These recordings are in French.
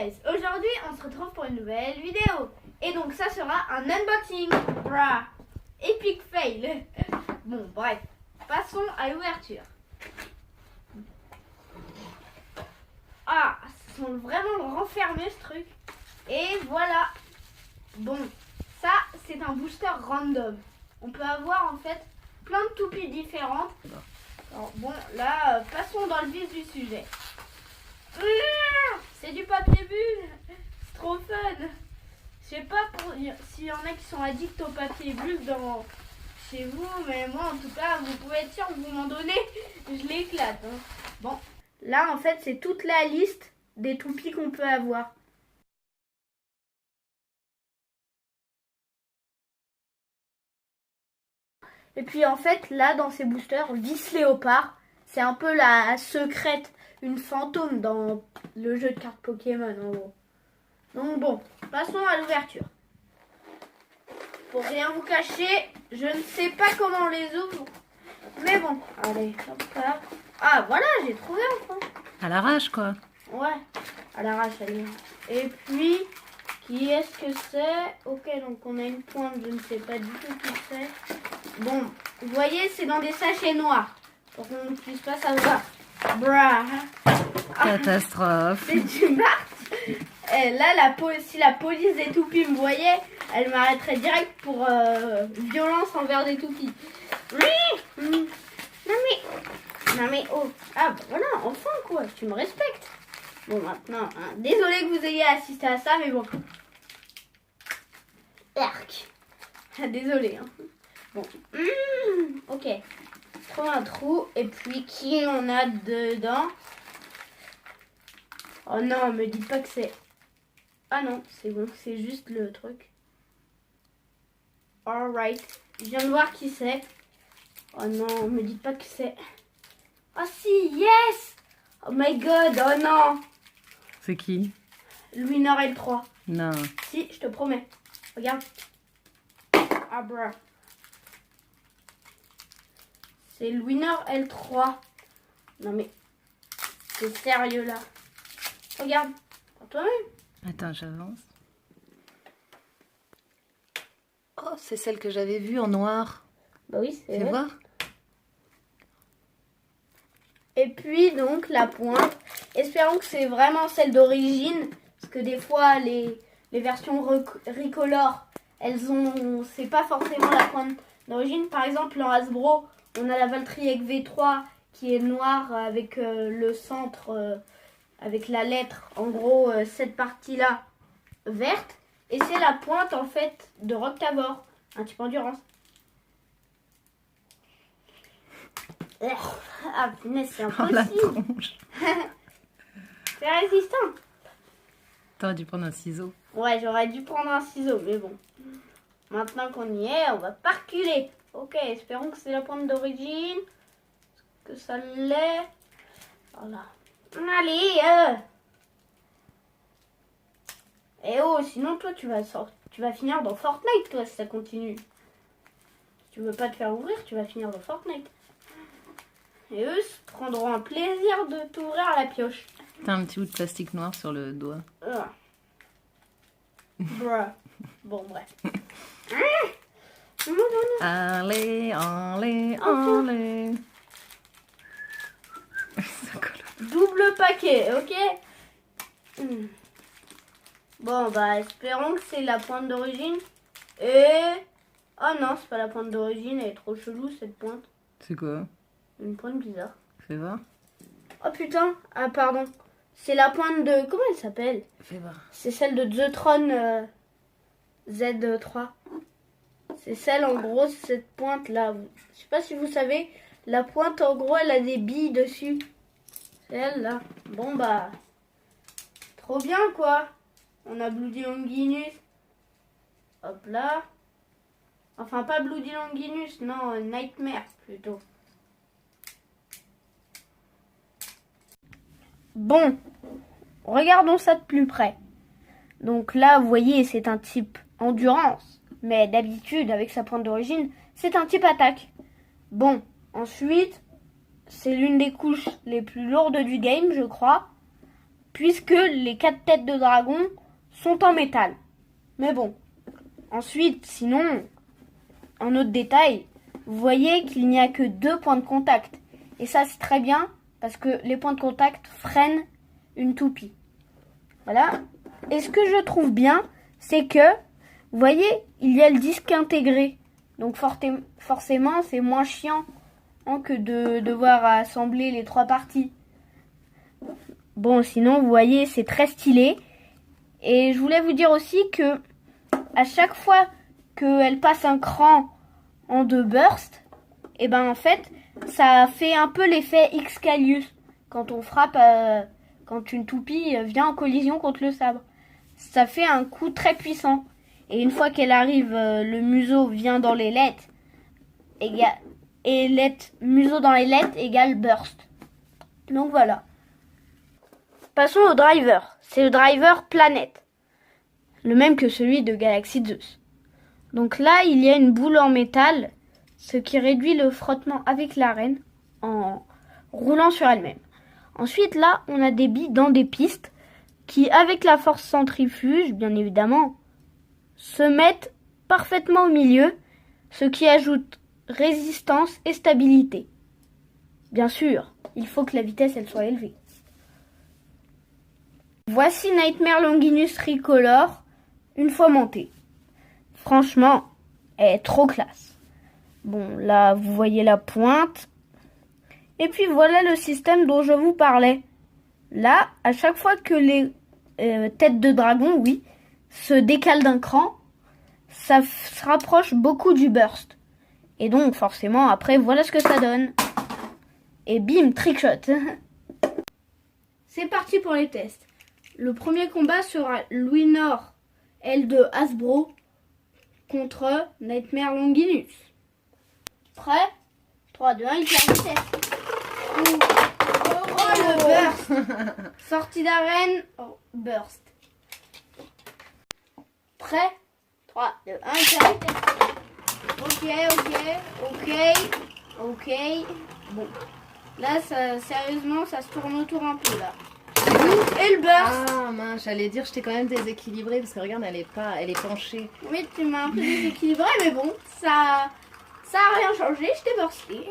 guys, aujourd'hui on se retrouve pour une nouvelle vidéo. Et donc ça sera un unboxing. Brah. Epic fail. Bon bref, passons à l'ouverture. Ah, ils sont vraiment renfermés ce truc. Et voilà. Bon, ça c'est un booster random. On peut avoir en fait plein de toupies différentes. Alors, bon, là, passons dans le vif du sujet. C'est du papier bulle. C'est trop fun. Je sais pas s'il y en a qui sont addicts au papier bulle chez vous, mais moi en tout cas, vous pouvez être sûr que vous m'en donnez, je l'éclate. Hein. Bon, là en fait, c'est toute la liste des toupies qu'on peut avoir. Et puis en fait, là dans ces boosters, Vis Léopard, c'est un peu la secrète, une fantôme dans le jeu de cartes Pokémon en gros. Donc bon, passons à l'ouverture. Pour rien vous cacher, je ne sais pas comment on les ouvre. Mais bon, allez, hop là. Ah voilà, j'ai trouvé enfin. À l'arrache quoi. Ouais, à l'arrache, allez. Et puis, qui est-ce que c'est? Ok, donc on a une pointe, je ne sais pas du tout qui c'est. Bon, vous voyez, c'est dans des sachets noirs. Pour qu'on ne puisse pas savoir. Brah. Catastrophe. C'est du Mars. Et là, si la police des toupies me voyait, elle m'arrêterait direct pour violence envers des toupies. Non mais, oh. Ah, bah voilà, enfin quoi, tu me respectes. Bon, maintenant, hein, désolé que vous ayez assisté à ça, mais bon. Arc. Désolé, hein. Bon. Ok. Trouve un trou. Et puis, qui on a dedans? Oh non, me dites pas que c'est... Ah non, c'est bon, c'est juste le truc. Alright. Je viens de voir qui c'est. Oh non, me dites pas que c'est... Oh si, yes! Oh my god, oh non! C'est qui? Luinor L3. Non. Si, je te promets. Regarde. Ah bruh. C'est Luinor L3. Non mais... C'est sérieux là. Regarde. Pour toi-même. Attends, j'avance. Oh, c'est celle que j'avais vue en noir. Bah oui, c'est Fais vrai. voir. Et puis donc la pointe. Espérons que c'est vraiment celle d'origine. Parce que des fois les versions Recolor, elles ont... C'est pas forcément la pointe d'origine. Par exemple en Hasbro, on a la Valtryek V3 qui est noire avec le centre, avec la lettre, en gros cette partie-là verte. Et c'est la pointe en fait de Roctavor, un type endurance. Ah punaise, c'est Oh la impossible. tronche. C'est résistant. T'aurais dû prendre un ciseau. Ouais, j'aurais dû prendre un ciseau, mais bon. Maintenant qu'on y est, on va pas reculer. Ok, espérons que c'est la pointe d'origine. Que ça l'est. Voilà. Allez. Eh oh, sinon toi tu vas finir dans Fortnite toi si ça continue. Si tu veux pas te faire ouvrir, tu vas finir dans Fortnite. Et eux se prendront un plaisir de t'ouvrir à la pioche. T'as un petit bout de plastique noir sur le doigt. Bruh. Bon, bref. Allez, allez, allez. Ça colle. Double paquet, ok. Bon, bah, espérons que c'est la pointe d'origine. Et... Oh non, c'est pas la pointe d'origine, elle est trop chelou cette pointe. C'est quoi? Une pointe bizarre. Fais voir. Oh putain, ah pardon. C'est la pointe de... Comment elle s'appelle? Fais voir. C'est celle de Zetron Z3. C'est celle en gros, cette pointe là. Je sais pas si vous savez, la pointe en gros elle a des billes dessus. C'est elle là. Bon bah, trop bien quoi. On a Bloody Longinus. Hop là. Enfin pas Bloody Longinus, non, Nightmare plutôt. Bon, regardons ça de plus près. Donc là, vous voyez, c'est un type endurance. Mais d'habitude, avec sa pointe d'origine, c'est un type attaque. Bon, ensuite, c'est l'une des couches les plus lourdes du game, je crois. puisque les 4 têtes de dragon sont en métal. Mais bon, ensuite, sinon, un autre détail, vous voyez qu'il n'y a que 2 points de contact. Et ça, c'est très bien, parce que les points de contact freinent une toupie. Voilà. Et ce que je trouve bien, c'est que, vous voyez, il y a le disque intégré. Donc forcément, c'est moins chiant que de devoir assembler les 3 parties. Bon, sinon, vous voyez, c'est très stylé. Et je voulais vous dire aussi que à chaque fois qu'elle passe un cran en 2 bursts, et ben en fait, ça fait un peu l'effet Excalius quand on frappe, quand une toupie vient en collision contre le sabre. Ça fait un coup très puissant. Et une fois qu'elle arrive, le museau vient dans les lettres, museau dans les lettres égale burst. Donc voilà. Passons au driver. C'est le driver planète. Le même que celui de Galaxy Zeus. Donc là, il y a une boule en métal, ce qui réduit le frottement avec l'arène en roulant sur elle-même. Ensuite, là, on a des billes dans des pistes qui, avec la force centrifuge, bien évidemment, se mettent parfaitement au milieu, ce qui ajoute résistance et stabilité. Bien sûr, il faut que la vitesse elle soit élevée. Voici Nightmare Longinus Tricolor une fois montée. Franchement, elle est trop classe. Bon, là, vous voyez la pointe. Et puis voilà le système dont je vous parlais. Là, à chaque fois que les têtes de dragon, oui, se décalent d'un cran, ça se rapproche beaucoup du burst. Et donc, forcément, après, voilà ce que ça donne. Et bim, trickshot. C'est parti pour les tests. Le premier combat sera Luinor L de Hasbro contre Nightmare Longinus. Prêt? 3, 2, 1, il fait la vitesse. Oh, le burst. Sortie d'arène, oh, burst. Prêt? 3, 2, 1, il fait la vitesse. Ok. Bon. Là, sérieusement, ça se tourne autour un peu, là. Et le burst. Ah mince, j'allais dire, je t'ai quand même déséquilibrée parce que regarde, elle est penchée. Oui, tu m'as un peu déséquilibré, mais bon, ça a rien changé, je t'ai bursté.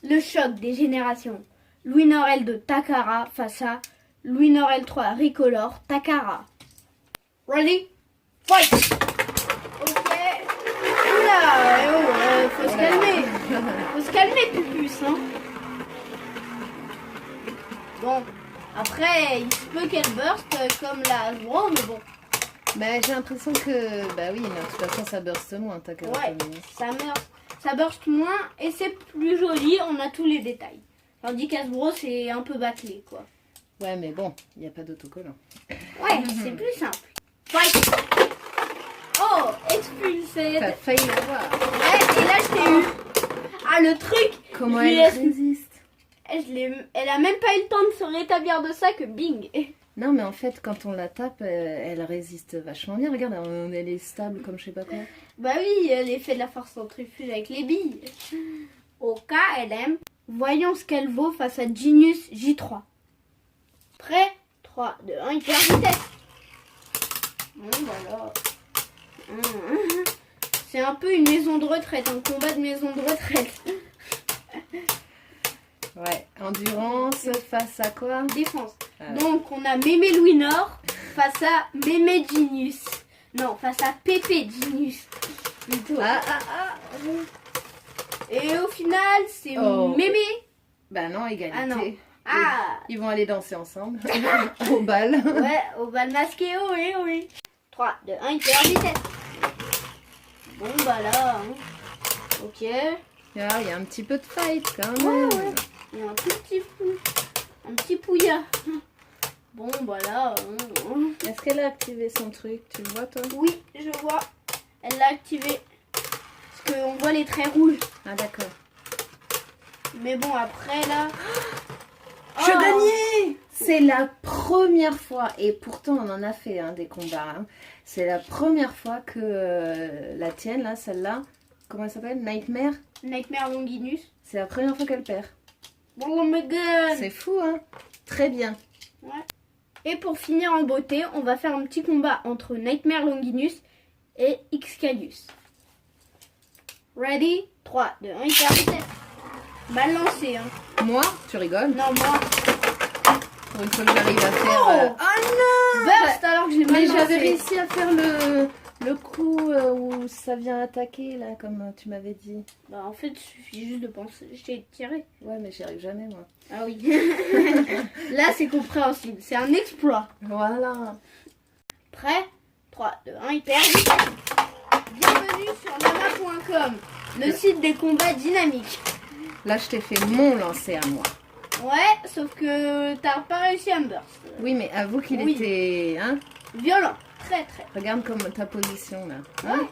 Le choc des générations. Luinor L de Takara face à Luinor L3 Ricolor Takara. Ready? Fight! Ok. Oula, faut se calmer. Faut se calmer, Pupus, hein. Bon, après, il se peut qu'elle burst comme la Hasbro, mais bon. Bah, j'ai l'impression que... Bah oui, mais de toute façon, ça burst moins, Takara. Ouais, ça burst moins et c'est plus joli, on a tous les détails. Tandis qu'Hasbro, c'est un peu bâclé, quoi. Ouais, mais bon, il n'y a pas d'autocollant. Ouais, c'est plus simple. Fight! Oh, expulsé. T'as failli l'avoir. Ouais, et là, je t'ai eu. Ah, le truc. Comment je lui elle ai- résiste? Elle a même pas eu le temps de se rétablir de ça que bing. Non, mais en fait, quand on la tape, elle résiste vachement bien. Regarde, elle est stable comme je sais pas quoi. Bah oui, l'effet de la force centrifuge avec les billes. Au KLM, voyons ce qu'elle vaut face à Genius J3. Prêt? 3, 2, 1, hyper vitesse. Bon, voilà. C'est un peu une maison de retraite, un combat de maison de retraite. Ouais, endurance face à quoi? Défense. Ah. Donc, on a Mémé Luinor face à Mémé Genius. Non, face à Pépé Genius. Plutôt. Et au final, c'est Mémé. Bah non, égalité. Ah non. Ah. Ils vont aller danser ensemble au bal. Ouais, au bal masqué, oui. 3, 2, 1, hyper vitesse. Bon, bah là, hein. Ok. Ah, il y a un petit peu de fight quand même. Ouais. Il y a un petit pouillard. Bon, bah là. Est-ce qu'elle a activé son truc? Tu le vois, toi? Oui, je vois. Elle l'a activé. Parce qu'on voit les traits rouges. Ah, d'accord. Mais bon, après, là. Je gagnais! C'est la première fois, et pourtant on en a fait des combats. Hein. C'est la première fois que la tienne, là, celle-là, comment elle s'appelle? Nightmare Nightmare Longinus. C'est la première fois qu'elle perd. Oh my god. C'est fou, hein? Très bien. Ouais. Et pour finir en beauté, on va faire un petit combat entre Nightmare Longinus et Excalius. Ready? 3, 2, 1, hyper vitesse. Mal lancé, hein. Moi? Tu rigoles? Non, moi. Pour une fois que j'arrive à faire... Oh non! Burst alors que j'ai mal Mais lancé. j'avais réussi à faire le coup où ça vient attaquer, là, comme tu m'avais dit. Bah, en fait, il suffit juste de penser. Je t'ai tiré. Ouais, mais j'y arrive jamais, moi. Ah oui. Là, c'est compréhensible. C'est un exploit. Voilà. Prêt? 3, 2, 1, hyper vitesse. Bienvenue sur lama.com, le site des combats dynamiques. Là, je t'ai fait mon lancer à moi. Ouais, sauf que t'as pas réussi à me burst. Oui, mais avoue qu'il Oui. était... Hein? Violent, très très. Regarde comme ta position, là. Hein? Ouais,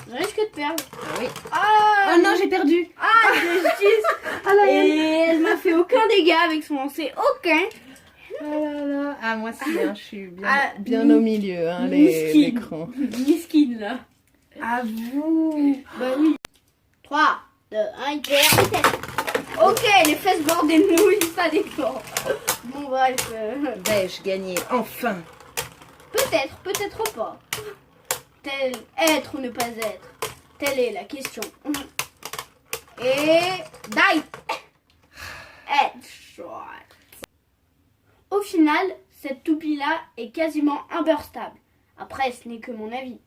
je risque de perdre. Ah oui. Ah, Oh non, j'ai perdu. ah, justice. Ah là, Et elle m'a fait aucun dégât avec son lancer, aucun. ah là là. Ah, moi aussi, hein, je suis bien, Ah, bien au milieu, hein, l'écran. Miskin là. À vous. Bah oui. 3, 2, 1, hyper vitesse. Ok, les fesses bordées de nouilles, ça dépend. Bon bref. Vais-je gagner enfin? Peut-être, peut-être pas. Tel être ou ne pas être. Telle est la question. Et... Die. Headshot. Au final, cette toupie-là est quasiment imburstable. Après, ce n'est que mon avis.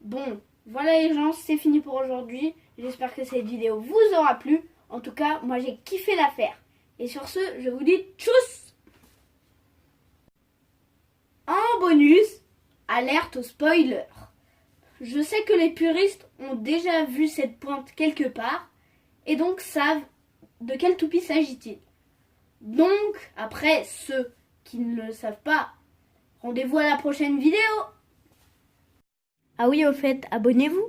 Bon, voilà les gens, c'est fini pour aujourd'hui. J'espère que cette vidéo vous aura plu. En tout cas, moi j'ai kiffé la faire. Et sur ce, je vous dis tchuss! En bonus, alerte au spoiler. Je sais que les puristes ont déjà vu cette pointe quelque part et donc savent de quelle toupie s'agit-il. Donc, après ceux qui ne le savent pas, rendez-vous à la prochaine vidéo. Ah oui, au fait, abonnez-vous.